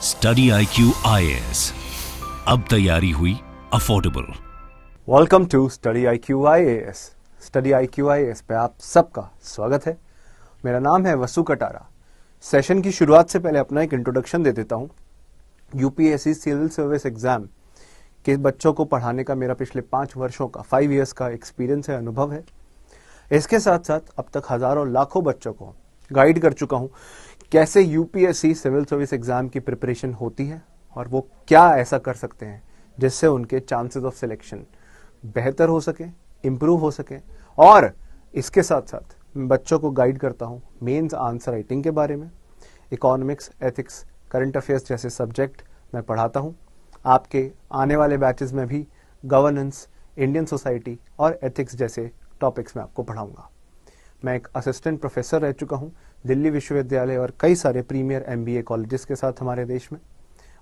Study IQ IAS, अब तैयारी हुई affordable. Welcome to study IQ IAS। Study IQ IAS पे आप सबका स्वागत है। मेरा नाम है वसु कटारा। सेशन की शुरुआत से पहले अपना एक इंट्रोडक्शन दे देता हूँ। यूपीएससी सिविल सर्विस एग्जाम के बच्चों को पढ़ाने का मेरा पिछले 5 वर्षों का 5 इयर्स का एक्सपीरियंस है, अनुभव है। इसके साथ साथ अब तक हजारों लाखों बच्चों को गाइड कर चुका हूँ कैसे यूपीएससी सिविल सर्विस एग्जाम की प्रिपरेशन होती है और वो क्या ऐसा कर सकते हैं जिससे उनके चांसेस ऑफ सिलेक्शन बेहतर हो सके, इंप्रूव हो सके। और इसके साथ साथ बच्चों को गाइड करता हूँ मेंस आंसर राइटिंग के बारे में। इकोनॉमिक्स, एथिक्स, करंट अफेयर्स जैसे सब्जेक्ट मैं पढ़ाता हूँ। आपके आने वाले बैचेस में भी गवर्नेंस, इंडियन सोसाइटी और एथिक्स जैसे टॉपिक्स में आपको पढ़ाऊंगा। मैं एक असिस्टेंट प्रोफेसर रह चुका हूँ दिल्ली विश्वविद्यालय और कई सारे प्रीमियर MBA कॉलेजेस के साथ हमारे देश में।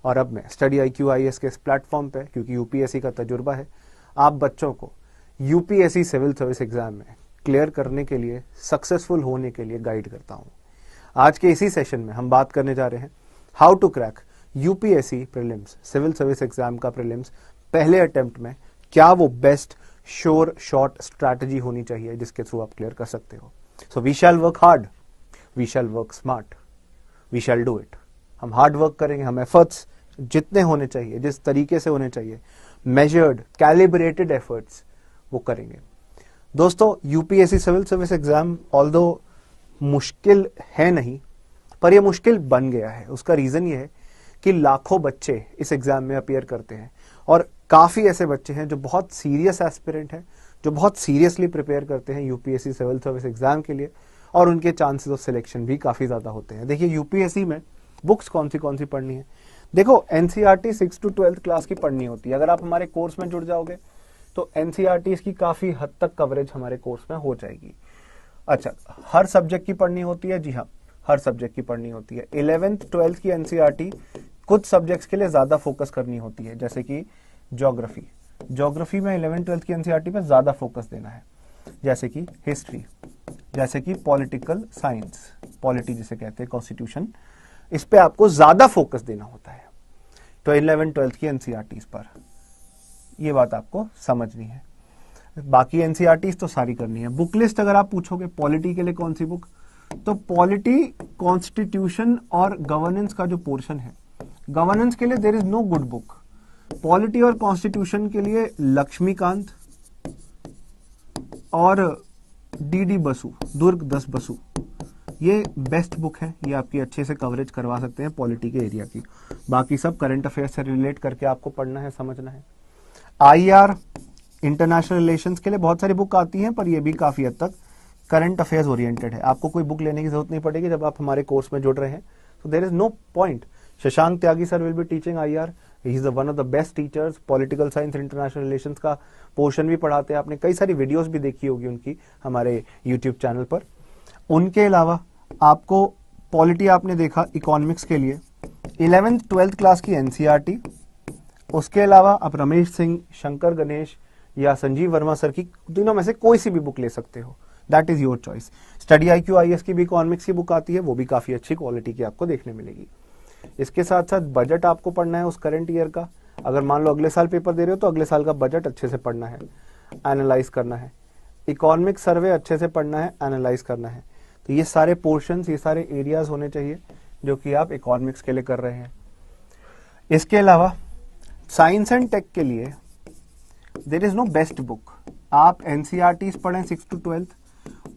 और अब मैं स्टडी IQ IAS के इस प्लेटफॉर्म पे, क्योंकि यूपीएससी का तजुर्बा है, आप बच्चों को यूपीएससी सिविल सर्विस एग्जाम में क्लियर करने के लिए, सक्सेसफुल होने के लिए गाइड करता हूँ। आज के इसी सेशन में हम बात करने जा रहे हैं how to crack UPSC prelims, civil service exam का प्रीलिम्स पहले अटेम्प्ट में क्या वो बेस्ट श्योर शॉर्ट स्ट्रैटेजी होनी चाहिए जिसके थ्रू आप क्लियर कर सकते हो। So we shall work hard, we shall work smart, we shall do it. हम हार्ड वर्क करेंगे, हम एफर्ट्स जितने होने चाहिए, जिस तरीके से होने चाहिए, मेजर्ड, कैलिब्रेटेड एफर्ट्स वो करेंगे। दोस्तों, UPSC civil service exam although मुश्किल है नहीं, पर यह मुश्किल बन गया है। उसका रीजन ये है कि लाखों बच्चे इस एग्जाम में अपीयर करते हैं और काफी ऐसे बच्चे हैं जो बहुत सीरियस एस्पिरेंट हैं, जो बहुत सीरियसली प्रिपेयर करते हैं यूपीएससी सिविल सर्विस एग्जाम के लिए, और उनके चांसेस ऑफ सिलेक्शन भी काफी ज्यादा होते हैं। देखिए, यूपीएससी में बुक्स कौन सी पढ़नी है। देखो, एनसीईआरटी 6 to 12th क्लास की पढ़नी होती है। अगर आप हमारे कोर्स में जुड़ जाओगे तो एनसीईआरटी की काफी हद तक कवरेज हमारे कोर्स में हो जाएगी। अच्छा, हर सब्जेक्ट की पढ़नी होती है? जी हाँ, हर सब्जेक्ट की पढ़नी होती है। 11th 12th की एनसीईआरटी कुछ सब्जेक्ट्स के लिए ज्यादा फोकस करनी होती है, जैसे कि ज्योग्राफी में 11th 12th की एनसीईआरटी पे ज्यादा फोकस देना है, जैसे कि हिस्ट्री, जैसे कि पॉलिटिकल साइंस, पॉलिटी जिसे कहते हैं, कॉन्स्टिट्यूशन, इस पे आपको ज्यादा फोकस देना होता है। तो 11th 12th की एनसीईआरटीज पर ये बात आपको समझनी है। बाकी एनसीईआरटीज तो सारी करनी है। बुक लिस्ट अगर आप पूछोगे पॉलिटी के लिए कौन सी बुक, तो पॉलिटी, कॉन्स्टिट्यूशन और गवर्नेंस का जो पोर्शन है, गवर्नेंस के लिए there is no good book. Polity और कॉन्स्टिट्यूशन के लिए लक्ष्मीकांत और DD बसु, दुर्ग 10 बसु, ये बेस्ट बुक है। ये आपकी अच्छे से कवरेज करवा सकते हैं पॉलिटी के एरिया की। बाकी सब करंट अफेयर से रिलेट करके आपको पढ़ना है, समझना है। IR, इंटरनेशनल रिलेशंस के लिए बहुत सारी बुक आती हैं, पर ये भी काफी हद तक करंट अफेयर्स ओरिएंटेड है। आपको कोई बुक लेने की जरूरत नहीं पड़ेगी जब आप हमारे कोर्स में जुड़ रहे हैं। So there is no point. Shashank Tyagi sir will be teaching IR। He is one of the best teachers. Political science, international relations का पोर्शन भी पढ़ाते हैं। आपने कई सारी वीडियोस भी देखी होगी उनकी हमारे यूट्यूब चैनल पर। उनके अलावा आपको पॉलिटी आपने देखा, इकोनॉमिक्स के लिए 11th 12th क्लास की एनसीईआरटी। उसके अलावा आप रमेश सिंह, शंकर गणेश या संजीव वर्मा सर की तीनों में से कोई सी भी बुक ले सकते हो। That is your choice. Study IQ IAS की भी इकोनॉमिक्स की बुक आती है, वो भी काफी अच्छी क्वालिटी की आपको देखने मिलेगी। इसके साथ साथ बजट आपको पढ़ना है उस करंट ईयर का। अगर मान लो अगले साल पेपर दे रहे हो तो अगले साल का बजट अच्छे से पढ़ना है, एनालाइज करना है। इकोनॉमिक सर्वे अच्छे से पढ़ना है, एनालाइज करना है। तो ये सारे पोर्शंस, ये सारे एरियाज होने चाहिए जो कि आप इकोनॉमिक्स के लिए कर रहे हैं। इसके अलावा साइंस एंड टेक के लिए there is no best book. आप एनसीईआरटीज पढ़ें 6 to 12th,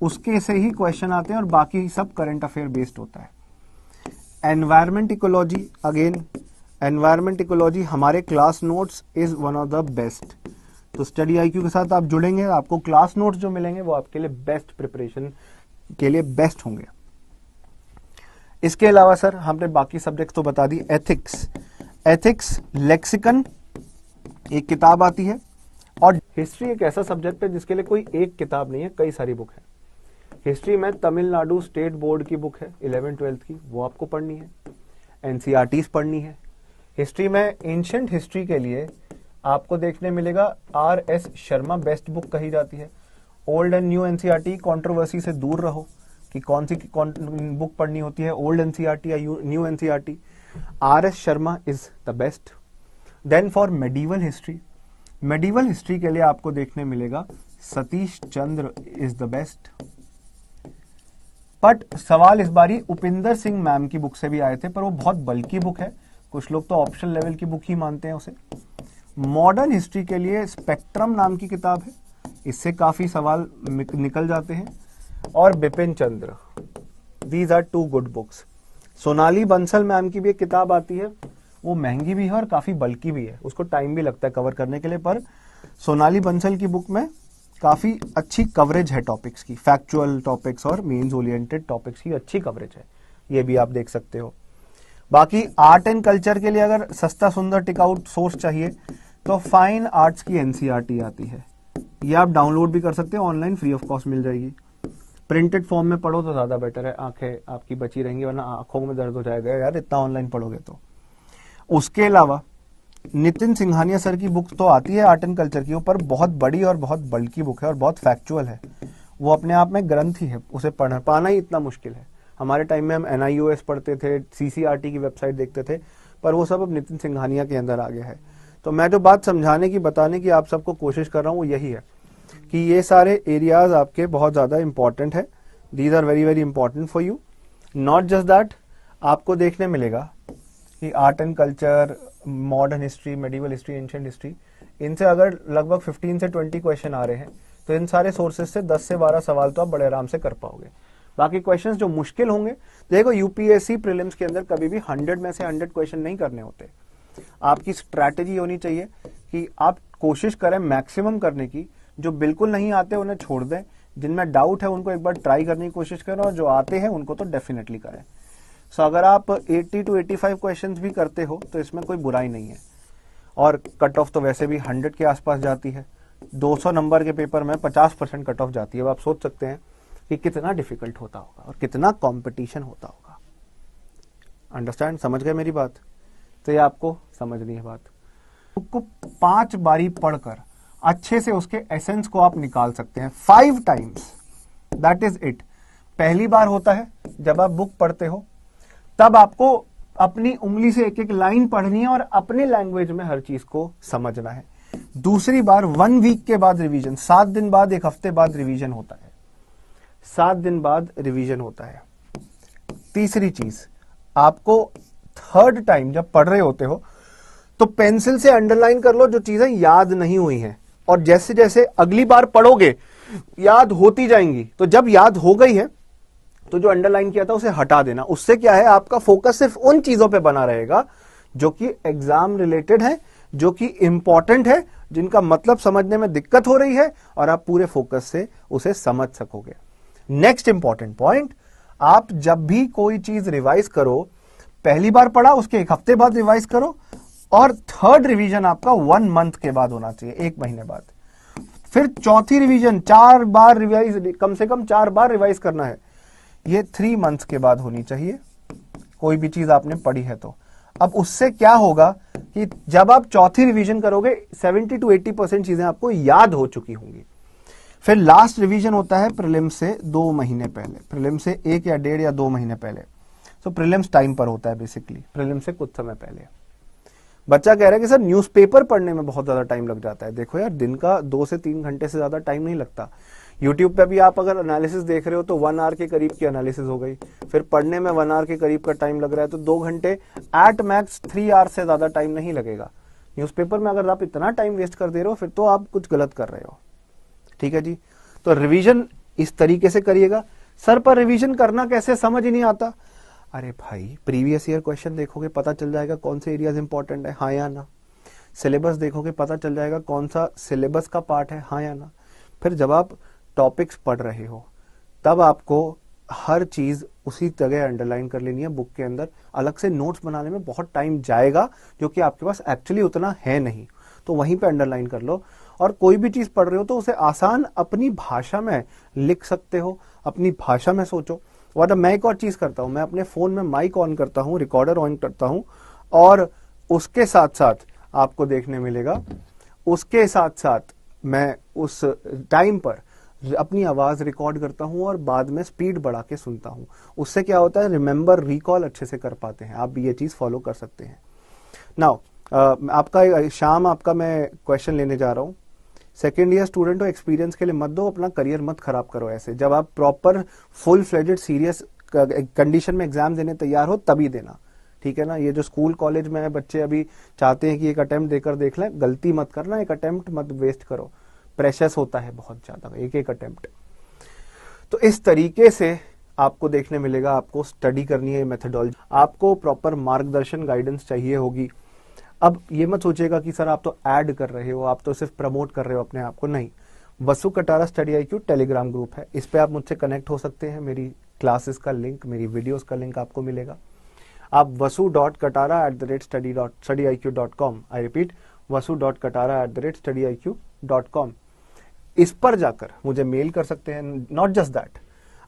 उसके से ही क्वेश्चन आते हैं और बाकी सब करंट अफेयर बेस्ड होता है। Environment ecology, again environment ecology हमारे class notes is one of the best. तो स्टडी IQ के साथ आप जुड़ेंगे, आपको क्लास नोट्स जो मिलेंगे वो आपके लिए बेस्ट प्रिपरेशन के लिए बेस्ट होंगे। इसके अलावा सर हमने बाकी सब्जेक्ट तो बता दी। एथिक्स लेक्सिकन एक किताब आती है, और हिस्ट्री एक ऐसा सब्जेक्ट है जिसके लिए कोई एक किताब नहीं है, कई सारी बुक है। हिस्ट्री में तमिलनाडु स्टेट बोर्ड की बुक है 11th 12th की, वो आपको पढ़नी है। एनसीईआरटीज पढ़नी है। हिस्ट्री में एंशिएंट हिस्ट्री के लिए आपको देखने मिलेगा RS शर्मा बेस्ट बुक कही जाती है। Old and new NCERT controversy से दूर रहो कि कौन सी बुक पढ़नी होती है, ओल्ड एनसीईआरटी या new NCERT. RS Sharma is the best. Then for medieval history, medieval history के लिए आपको देखने मिलेगा Satish Chandra is the best. But सवाल इस बारी उपिंदर सिंह मैम की बुक से भी आए थे, पर वो बहुत बल्कि बुक है, कुछ लोग तो ऑप्शन लेवल की बुक ही मानते हैं उसे। मॉडर्न हिस्ट्री के लिए स्पेक्ट्रम नाम की किताब है, इससे काफी सवाल निकल जाते हैं। और Bipin Chandra, these are two good books. Sonali Bansal ma'am की भी एक किताब आती है, वो महंगी भी है और काफी बल्कि भी है, उसको टाइम भी लगता है कवर करने के लिए, पर सोनाली बंसल की बुक में काफी अच्छी कवरेज है टॉपिक्स की, फैक्चुअल टॉपिक्स और मीन्स ओरिएंटेड टॉपिक्स की अच्छी कवरेज है, ये भी आप देख सकते हो। बाकी आर्ट एंड कल्चर के लिए अगर सस्ता सुंदर टिकाऊ सोर्स चाहिए तो फाइन आर्ट्स की एनसीईआरटी आती है, ये आप डाउनलोड भी कर सकते हो, ऑनलाइन फ्री ऑफ कॉस्ट मिल जाएगी। प्रिंटेड फॉर्म में पढ़ो तो ज्यादा बेटर है, आंखें आपकी बची रहेंगी, वरना आंखों में दर्द हो जाएगा यार इतना ऑनलाइन पढ़ोगे तो। उसके अलावा नितिन सिंघानिया सर की बुक तो आती है आर्ट एंड कल्चर की, ऊपर बहुत बड़ी और बहुत बल्कि बुक है और बहुत फैक्चुअल है, वो अपने आप में ग्रंथ ही है, उसे पढ़ना पाना ही इतना मुश्किल है। हमारे टाइम में हम NIOS पढ़ते थे, CCRT की वेबसाइट देखते थे, पर वो सब अब नितिन सिंघानिया के अंदर आ गया है। तो मैं जो बात समझाने की बताने की आप सबको कोशिश कर रहा हूँ वो यही है कि ये सारे एरियाज आपके बहुत ज्यादा इंपॉर्टेंट है, these are very very important for you. Not just that, आपको देखने मिलेगा कि art and culture, modern history, medieval history, ancient history, इनसे अगर लगभग 15 से 20 क्वेश्चन आ रहे हैं तो इन सारे सोर्सेज से 10 से 12 सवाल तो आप बड़े आराम से कर पाओगे। बाकी क्वेश्चंस जो मुश्किल होंगे, देखो यूपीएससी प्रीलिम्स के अंदर कभी भी 100 में से 100 क्वेश्चन नहीं करने होते। आपकी स्ट्रैटेजी होनी चाहिए कि आप कोशिश करें मैक्सिमम करने की, जो बिल्कुल नहीं आते उन्हें छोड़ दें, जिनमें डाउट है उनको एक बार ट्राई करने की कोशिश करें, और जो आते हैं उनको तो डेफिनेटली करें। सो अगर आप 80 to 85 क्वेश्चंस भी करते हो तो इसमें कोई बुराई नहीं है, और कट ऑफ तो वैसे भी 100 के आसपास जाती है। 200 नंबर के पेपर में 50% कट ऑफ जाती है। अब आप सोच सकते हैं कि कितना डिफिकल्ट होता होगा और कितना कंपटीशन होता होगा। अंडरस्टैंड, समझ गए मेरी बात? तो ये आपको समझनी है बात। बुक को 5 बारी पढ़कर अच्छे से उसके एसेंस को आप निकाल सकते हैं 5 टाइम्स, दैट इज इट। पहली बार होता है जब आप बुक पढ़ते हो, तब आपको अपनी उंगली से एक एक लाइन पढ़नी है और अपने लैंग्वेज में हर चीज को समझना है। दूसरी बार 1 वीक के बाद रिवीजन, 7 दिन बाद, 1 हफ्ते बाद रिवीजन होता है, 7 दिन बाद रिवीजन होता है। तीसरी चीज, आपको 3rd टाइम जब पढ़ रहे होते हो तो पेंसिल से अंडरलाइन कर लो जो चीजें याद नहीं हुई हैं, और जैसे जैसे अगली बार पढ़ोगे याद होती जाएंगी। तो जब याद हो गई है तो जो अंडरलाइन किया था उसे हटा देना। उससे क्या है, आपका फोकस सिर्फ उन चीजों पे बना रहेगा जो कि एग्जाम रिलेटेड है, जो कि इंपॉर्टेंट है, जिनका मतलब समझने में दिक्कत हो रही है, और आप पूरे फोकस से उसे समझ सकोगे। नेक्स्ट इंपॉर्टेंट पॉइंट, आप जब भी कोई चीज रिवाइज करो, पहली बार पढ़ा उसके 1 हफ्ते बाद रिवाइज करो, और 3rd रिवीजन आपका 1 मंथ के बाद होना चाहिए, 1 महीने बाद। फिर 4थी रिवीजन 4 बार रिवाइज, कम से कम 4 बार रिवाइज करना है, ये 3 मंथ्स के बाद होनी चाहिए, कोई भी चीज आपने पढ़ी है तो। अब उससे क्या होगा कि जब आप 4थी रिवीजन करोगे 70 to 80% चीजें आपको याद हो चुकी होंगी। फिर लास्ट रिवीजन होता है प्रीलिम्स से 2 महीने पहले, प्रीलिम्स से 1 या 1.5 या 2 महीने पहले। सो प्रीलिम्स टाइम पर होता है बेसिकली, प्रीलिम्स से कुछ समय पहले। बच्चा कह रहा है कि सर न्यूज़पेपर पढ़ने में बहुत ज्यादा टाइम लग जाता है। देखो यार, दिन का 2 से 3 घंटे से ज्यादा टाइम नहीं लगता। यूट्यूब पे भी आप अगर एनालिसिस देख रहे हो तो 1 आवर के करीब की एनालिसिस हो गई, फिर पढ़ने में 1 आवर के करीब का टाइम लग रहा है, तो 2 घंटे एट मैक्स 3 आवर से ज्यादा टाइम नहीं लगेगा। न्यूज़पेपर में अगर आप इतना टाइम वेस्ट कर दे रहे हो फिर तो आप कुछ गलत कर रहे हो। ठीक है जी, तो रिवीजन इस तरीके से करिएगा। सर पर रिवीजन करना कैसे, समझ ही नहीं आता। अरे भाई, प्रीवियस ईयर क्वेश्चन देखोगे पता चल जाएगा कौन से एरियाज इंपॉर्टेंट है, हाँ या ना। सिलेबस देखोगे पता चल जाएगा कौन सा सिलेबस का पार्ट है, हाँ या ना। फिर जब आप टॉपिक्स पढ़ रहे हो तब आपको हर चीज उसी जगह अंडरलाइन कर लेनी है बुक के अंदर। अलग से नोट्स बनाने में बहुत टाइम जाएगा जो कि आपके पास एक्चुअली उतना है नहीं, तो वहीं पे अंडरलाइन कर लो। और कोई भी चीज पढ़ रहे हो तो उसे आसान अपनी भाषा में लिख सकते हो, अपनी भाषा में सोचो। और मैं एक और चीज करता हूं, मैं अपने फोन में माइक ऑन करता हूं, रिकॉर्डर ऑन करता हूं, और उसके साथ साथ आपको देखने मिलेगा, उसके साथ साथ मैं उस टाइम पर अपनी आवाज रिकॉर्ड करता हूं और बाद में स्पीड बढ़ा के सुनता हूं। उससे क्या होता है, रिमेंबर, रिकॉल अच्छे से कर पाते हैं। आप भी ये चीज फॉलो कर सकते हैं। नाउ आपका शाम आपका मैं क्वेश्चन लेने जा रहा हूं। सेकेंड ईयर स्टूडेंट हो, एक्सपीरियंस के लिए मत दो, अपना करियर मत खराब करो ऐसे। जब आप proper full fledged serious condition में एग्जाम देने तैयार हो तभी देना, ठीक है ना। ये जो स्कूल कॉलेज में बच्चे अभी चाहते हैं कि एक अटेम्प्ट देकर देख लें, गलती मत करना, एक अटेम्प्ट मत वेस्ट करो, प्रेशस होता है बहुत ज्यादा एक एक अटेम्प्ट। तो इस तरीके से आपको देखने मिलेगा, आपको स्टडी करनी है, मेथडोलॉजी, आपको प्रॉपर मार्गदर्शन गाइडेंस चाहिए होगी। अब ये मत सोचिएगा कि सर आप तो ऐड कर रहे हो, आप तो सिर्फ प्रमोट कर रहे हो अपने आप को, नहीं। Vasu Katara study IQ Telegram group है, इस पे आप मुझसे कनेक्ट हो सकते हैं। मेरी क्लासेस का लिंक, मेरी वीडियोस का लिंक आपको मिलेगा। आप vasu.katara@study-iq.com, आई रिपीट vasu.katara@study-iq.com, इस पर जाकर मुझे मेल कर सकते हैं। नॉट जस्ट दैट,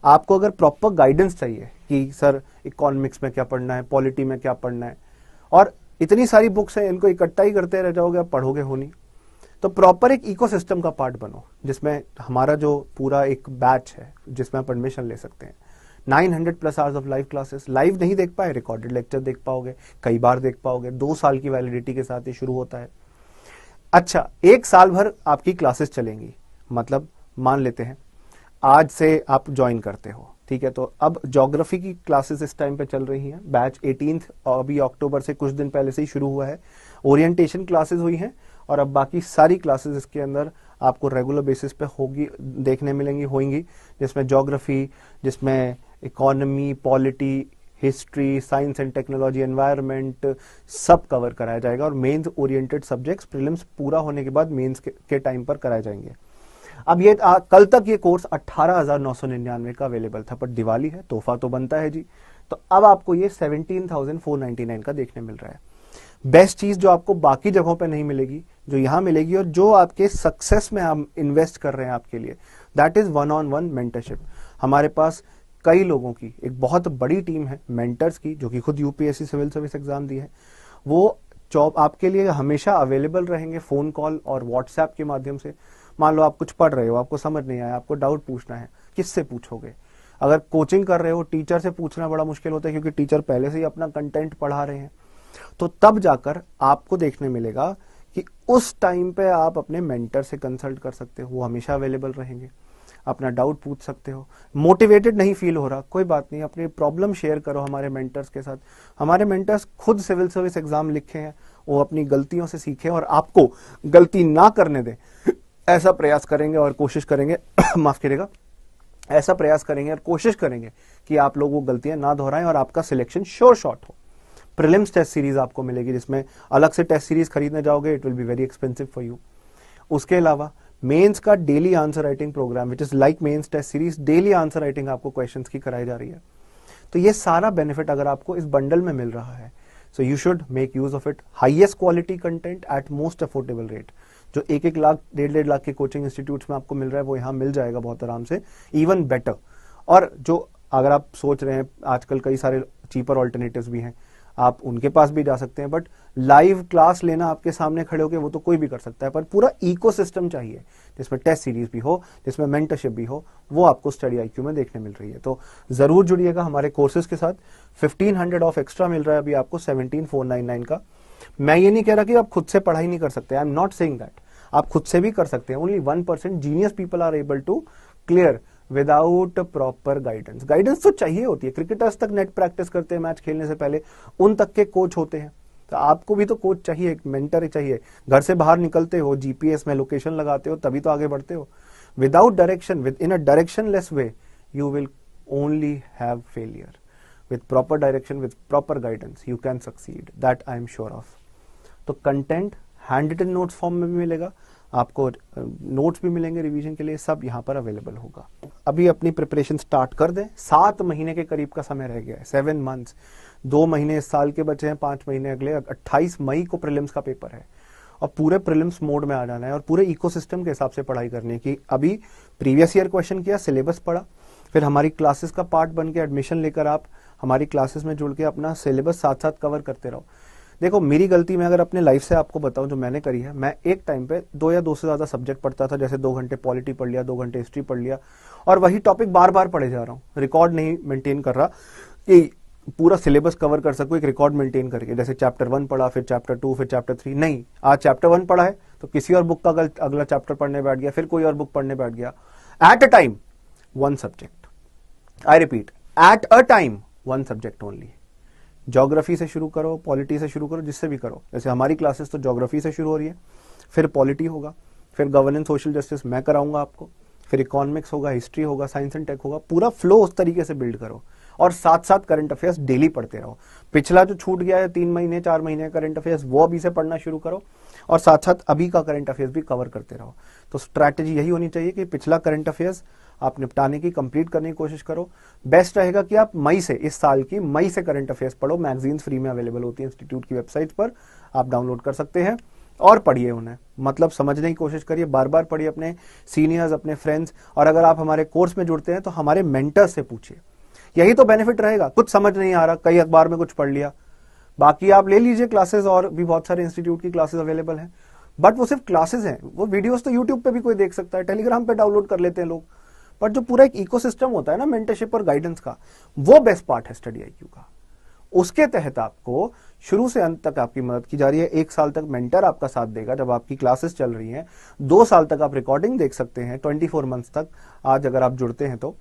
आपको अगर प्रॉपर गाइडेंस चाहिए कि सर इकोनॉमिक्स में क्या पढ़ना है, पॉलिटी में क्या पढ़ना है, और इतनी सारी बुक्स हैं, इनको इकट्ठा ही करते रह जाओगे, आप पढ़ोगे हो नहीं। तो प्रॉपर एक इकोसिस्टम का पार्ट बनो, जिसमें हमारा जो पूरा एक बैच है जिसमें आप एडमिशन ले सकते हैं। 900+ hours of live classes, live नहीं देख पाए रिकॉर्डेड लेक्चर देख पाओगे, कई बार देख पाओगे। 2 साल की वैलिडिटी के साथ ये शुरू होता है। अच्छा, 1 साल भर आपकी क्लासेस चलेंगी, मतलब मान लेते हैं आज से आप ज्वाइन करते हो, ठीक है। तो अब ज्योग्राफी की क्लासेस इस टाइम पे चल रही हैं, बैच 18 अभी अक्टूबर से कुछ दिन पहले से ही शुरू हुआ है। ओरिएंटेशन क्लासेस हुई हैं और अब बाकी सारी क्लासेस इसके अंदर आपको रेगुलर बेसिस पे होगी, देखने मिलेंगी, होंगी, जिसमें ज्योग्राफी, जिसमें economy, polity, history, science and technology, environment, सब कवर कराया जाएगा। और मेंस ओरिएंटेड सब्जेक्ट्स प्रीलिम्स पूरा होने के बाद मेंस के टाइम पर कराए जाएंगे। अब ये कल तक ये कोर्स 18,999 का अवेलेबल था, पर दिवाली है, तोहफा तो बनता है जी, तो अब आपको ये 17,499 का देखने मिल रहा है। बेस्ट चीज जो आपको बाकी जगहों पे नहीं मिलेगी, जो यहां मिलेगी, और जो आपके सक्सेस में हम इन्वेस्ट कर रहे हैं आपके लिए, दैट इज 1-on-1 मेंटरशिप। हमारे पास कई लोगों की एक बहुत बड़ी टीम है मेंटर्स की, जो कि खुद UPSC सिविल सर्विस एग्जाम दी है। वो जॉब आपके लिए हमेशा अवेलेबल रहेंगे, फोन कॉल और व्हाट्सएप के माध्यम से। मान लो आप कुछ पढ़ रहे हो, आपको समझ नहीं आया, आपको डाउट पूछना है, किससे पूछोगे? अगर कोचिंग कर रहे हो, टीचर से पूछना बड़ा मुश्किल होता है, क्योंकि टीचर पहले से ही अपना कंटेंट पढ़ा रहे हैं। तो तब जाकर आपको देखने मिलेगा कि उस टाइम पे आप अपने मेंटर से कंसल्ट कर सकते हो, वो हमेशा अवेलेबल रहेंगे, अपना डाउट पूछ सकते हो। मोटिवेटेड नहीं फील हो रहा, कोई बात नहीं, अपनी प्रॉब्लम शेयर करो हमारे मेंटर्स के साथ। हमारे मेंटर्स खुद सिविल सर्विस एग्जाम लिखे हैं, वो अपनी गलतियों से सीखे और आपको गलती ना करने दें, ऐसा प्रयास करेंगे और कोशिश करेंगे माफ करिएगा, ऐसा प्रयास करेंगे और कोशिश करेंगे कि आप लोग वो गलतियां ना दोहराएं और आपका सिलेक्शन श्योर शॉट हो। प्रीलिम्स टेस्ट सीरीज आपको मिलेगी, जिसमें अलग से टेस्ट सीरीज खरीदने जाओगे, it will be very expensive for you. उसके अलावा मेंस का daily answer writing programme, which is like mains test series, daily answer writing आपको क्वेश्चंस की कराई जा रही है। तो ये सारा बेनिफिट अगर आपको इस बंडल में मिल रहा है, so you should make use of it. Highest quality content at most affordable rate, जो 1-1 लाख 1.5 लाख के कोचिंग इंस्टीट्यूट्स में आपको मिल रहा है, वो यहाँ मिल जाएगा बहुत आराम से, इवन बेटर। और जो अगर आप सोच रहे हैं, आजकल कई सारे चीपर ऑल्टरनेटिव्स भी हैं, आप उनके पास भी जा सकते हैं, बट लाइव क्लास लेना आपके सामने खड़े होकर वो तो कोई भी कर सकता है, पर पूरा इकोसिस्टम चाहिए जिसमें टेस्ट सीरीज भी हो, जिसमें मेंटरशिप भी हो, वो आपको स्टडी IQ में देखने मिल रही है। तो जरूर जुड़िएगा हमारे कोर्सेज के साथ। 1500 ऑफ एक्स्ट्रा मिल रहा है अभी आपको 17,499 का। मैं ये नहीं कह रहा कि आप खुद से पढ़ाई नहीं कर सकते, I am not saying that, आप खुद से भी कर सकते हैं। Only 1% genius people are able to clear without proper guidance. Guidance तो चाहिए होती है, क्रिकेटर्स तक नेट प्रैक्टिस करते हैं मैच खेलने से पहले, उन तक के कोच होते हैं, तो आपको भी तो कोच चाहिए, एक मेंटर चाहिए। घर से बाहर निकलते हो, GPS में लोकेशन लगाते हो, तभी तो आगे बढ़ते हो। Without direction, within a directionless way, you will only have failure. With proper direction, with proper guidance, you can succeed, that I am sure of. तो content handwritten notes form में भी मिलेगा आपको, notes भी मिलेंगे revision के लिए, सब यहाँ पर अवेलेबल होगा। अभी अपनी प्रिपरेशन स्टार्ट कर दें, 7 महीने के करीब का समय रह गया है, 7 मंथ्स, 2 महीने इस साल के बचे हैं, 5 महीने अगले। 28 मई को प्रीलिम्स का पेपर है और पूरे प्रीलिम्स मोड में आ जाना है और पूरे इकोसिस्टम के हिसाब से पढ़ाई करनी है कि अभी प्रीवियस ईयर क्वेश्चन किया, सिलेबस पढ़ा, फिर हमारी क्लासेस का पार्ट बन के एडमिशन लेकर आप हमारी क्लासेस में जुड़ के अपना सिलेबस साथ साथ कवर करते रहो। देखो मेरी गलती मैं अगर अपने लाइफ से आपको बताऊं जो मैंने करी है, मैं एक टाइम पे 2 या 2 से ज्यादा सब्जेक्ट पढ़ता था, जैसे 2 घंटे पॉलिटी पढ़ लिया, 2 घंटे हिस्ट्री पढ़ लिया, और वही टॉपिक बार बार पढ़े जा रहा हूँ, रिकॉर्ड नहीं मेंटेन कर रहा कि पूरा सिलेबस कवर कर सकूं एक रिकॉर्ड मेंटेन करके, जैसे चैप्टर 1 पढ़ा, फिर चैप्टर 2, फिर चैप्टर 3, नहीं, आज चैप्टर 1 पढ़ा है तो किसी और बुक का अगला चैप्टर पढ़ने बैठ गया, फिर कोई और बुक पढ़ने बैठ गया, at a time 1 subject, I repeat, at a time 1 subject only. Geography से शुरू करो, पॉलिटी से शुरू करो, जिससे भी करो, जैसे हमारी क्लासेस तो ज्योग्राफी से शुरू हो रही है, फिर पॉलिटी होगा, फिर गवर्नेंस सोशल जस्टिस मैं कराऊंगा आपको, फिर इकोनॉमिक्स होगा, हिस्ट्री होगा, साइंस एंड टेक होगा, पूरा फ्लो उस तरीके से बिल्ड करो, और साथ साथ करंट अफेयर्स डेली पढ़ते रहो। पिछला जो छूट गया है 3 महीने 4 महीने करंट अफेयर्स, वो अभी से पढ़ना शुरू करो, और साथ साथ अभी का करंट अफेयर्स भी कवर करते रहो। तो स्ट्रैटेजी यही होनी चाहिए कि पिछला करंट अफेयर्स आप निपटाने की, कंप्लीट करने की कोशिश करो। बेस्ट रहेगा कि आप मई से, इस साल की मई से करंट अफेयर्स पढ़ो, मैगजीन्स फ्री में अवेलेबल होती है इंस्टीट्यूट की वेबसाइट पर, आप डाउनलोड कर सकते हैं और पढ़िए उन्हें, मतलब समझने की कोशिश करिए, बार बार पढ़िए अपने सीनियर्स, अपने फ्रेंड्स, और अगर आप हमारे कोर्स में जुड़ते हैं तो हमारे मेंटर से पूछिए, यही तो बेनिफिट रहेगा। कुछ समझ नहीं आ रहा, कई अखबार में कुछ पढ़ लिया, बाकी आप ले लीजिए क्लासेस, और भी बहुत सारे इंस्टीट्यूट की क्लासेस अवेलेबल हैं, बट वो सिर्फ क्लासेस हैं, वो वीडियोस तो यूट्यूब पे भी कोई देख सकता है, टेलीग्राम पे डाउनलोड कर लेते हैं लोग, बट जो पूरा एक इकोसिस्टम होता है ना मेंटरशिप और गाइडेंस का, वो बेस्ट पार्ट है स्टडी IQ का। उसके तहत आपको शुरू से अंत तक आपकी मदद की जा रही है। 1 साल तक मेंटर आपका साथ देगा जब आपकी क्लासेस चल रही हैं, 2 साल तक आप रिकॉर्डिंग देख सकते हैं, 24 मंथ्स तक, आज अगर आप जुड़ते हैं तो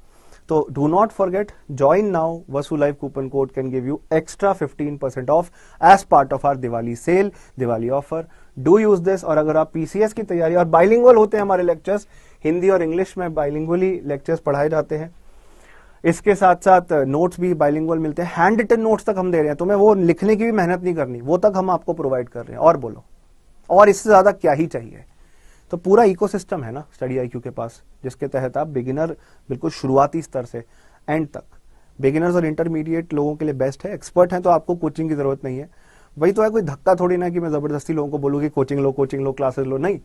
do not forget, join now, Vasu live coupon code can give you extra 15% off as part of our Diwali sale, Diwali offer. Do use this. और अगर आप PCS की तैयारी, और बाइलिंगुअल होते हैं हमारे लेक्चर्स, हिंदी और इंग्लिश में बाइलिंगुअली लेक्चर्स पढ़ाए जाते हैं, इसके साथ साथ नोट्स भी बाइलिंगुअल मिलते हैं, हैंड रिटन नोट्स तक हम दे रहे हैं, तुम्हें वो लिखने की भी मेहनत नहीं करनी, वो तक हम आपको प्रोवाइड कर रहे हैं। और बोलो, और इससे ज्यादा क्या ही चाहिए। तो पूरा इकोसिस्टम है ना स्टडी IQ के पास, जिसके तहत आप बिगिनर, बिल्कुल शुरुआती स्तर से एंड तक, बिगिनर्स और इंटरमीडिएट लोगों के लिए बेस्ट है। एक्सपर्ट हैं तो आपको कोचिंग की जरूरत नहीं है, वही तो है, कोई धक्का थोड़ी ना कि मैं जबरदस्ती लोगों को बोलूँ कि कोचिंग लो, क्लासेस लो, नहीं।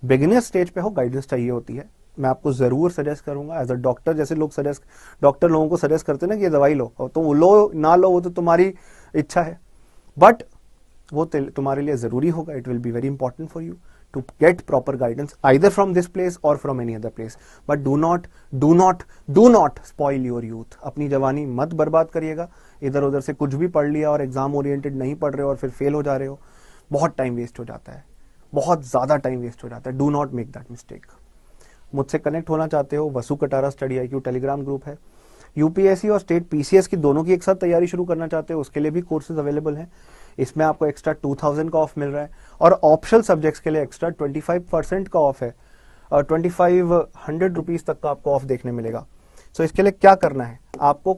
बिगिनर स्टेज पे हो, गाइडेंस चाहिए होती है, मैं आपको जरूर सजेस्ट करूंगा एज अ डॉक्टर, जैसे डॉक्टर लोगों को सजेस्ट करते हैं ना कि ये दवाई लो, और तुम लो ना लो वो तो तुम्हारी इच्छा है, बट वो तुम्हारे लिए जरूरी होगा। It will be very important for you to get proper guidance either from this place or from any other place, but do not spoil your youth। अपनी जवानी मत बर्बाद करिएगा, इधर उधर से कुछ भी पढ़ लिया और एग्जाम ओरिएंटेड नहीं पढ़ रहे हो और फिर फेल हो जा रहे हो, बहुत टाइम वेस्ट हो जाता है, बहुत ज्यादा टाइम वेस्ट हो जाता है। Do not make that mistake. मुझसे कनेक्ट होना चाहते हो, Vasu Katara study IQ Telegram group है। UPSC और स्टेट PCS की दोनों की एक साथ तैयारी शुरू करना चाहते हो, उसके लिए भी कोर्सेज अवेलेबल हैं। इसमें आपको एक्स्ट्रा 2000 का ऑफ मिल रहा है, और ऑप्शनल सब्जेक्ट्स के लिए एक्स्ट्रा 25% का ऑफ है, और 2500 रुपीज तक का आपको ऑफ देखने मिलेगा। सो इसके लिए क्या करना है, आपको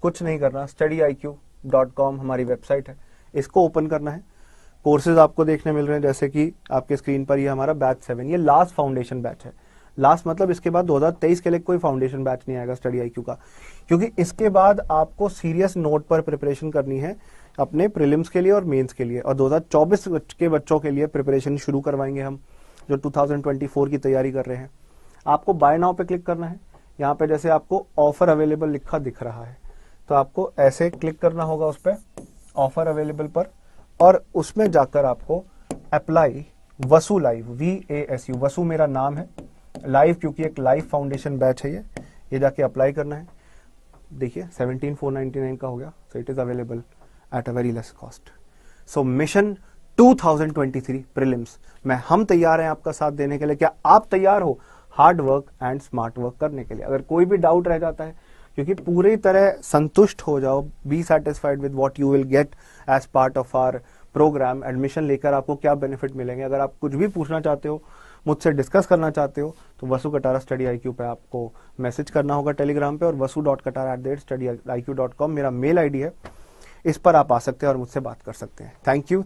कुछ नहीं करना, studyiq.com हमारी वेबसाइट है, इसको ओपन करना है। कोर्सेज आपको देखने मिल रहे हैं, जैसे कि आपके स्क्रीन पर ये हमारा बैच 7, ये लास्ट फाउंडेशन बैच है। लास्ट मतलब इसके बाद 2023 के लिए कोई फाउंडेशन बैच नहीं आएगा स्टडी IQ का, क्योंकि इसके बाद आपको सीरियस नोट पर प्रिपरेशन करनी है अपने प्रीलिम्स के लिए और मेंस के लिए, और 2024 के बच्चों के लिए प्रिपरेशन शुरू करवाएंगे हम, जो 2024 की तैयारी कर रहे हैं। आपको बाय नाउ पे क्लिक करना है, यहाँ पे जैसे आपको ऑफर अवेलेबल लिखा दिख रहा है, तो आपको ऐसे क्लिक करना होगा उस पर, ऑफर अवेलेबल पर, और उसमें जाकर आपको अप्लाई वसु लाइव, VASU, वसु मेरा नाम है, लाइव क्योंकि एक लाइव फाउंडेशन बैच है ये जाके अप्लाई करना है। देखिए 17,499 का हो गया, so it is available at a very less cost. So mission 2023 prelims में हम तैयार हैं आपका साथ देने के लिए। क्या आप तैयार हो hard work and smart work करने के लिए? अगर कोई भी डाउट रह जाता है, क्योंकि पूरी तरह संतुष्ट हो जाओ, be satisfied with what you will get as part of our programme. Admission लेकर आपको क्या बेनिफिट मिलेंगे, अगर आप कुछ भी पूछना चाहते हो, मुझसे डिस्कस करना चाहते हो, तो वसु कटारा स्टडी IQ पे आपको मैसेज करना होगा टेलीग्राम पे, और wasu.katara@studyIQ.com मेरा मेल ID है, इस पर आप आ सकते हैं और मुझसे बात कर सकते हैं। Thank you.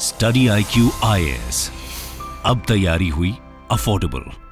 Study IQ IAS, अब तैयारी हुई अफोर्डेबल।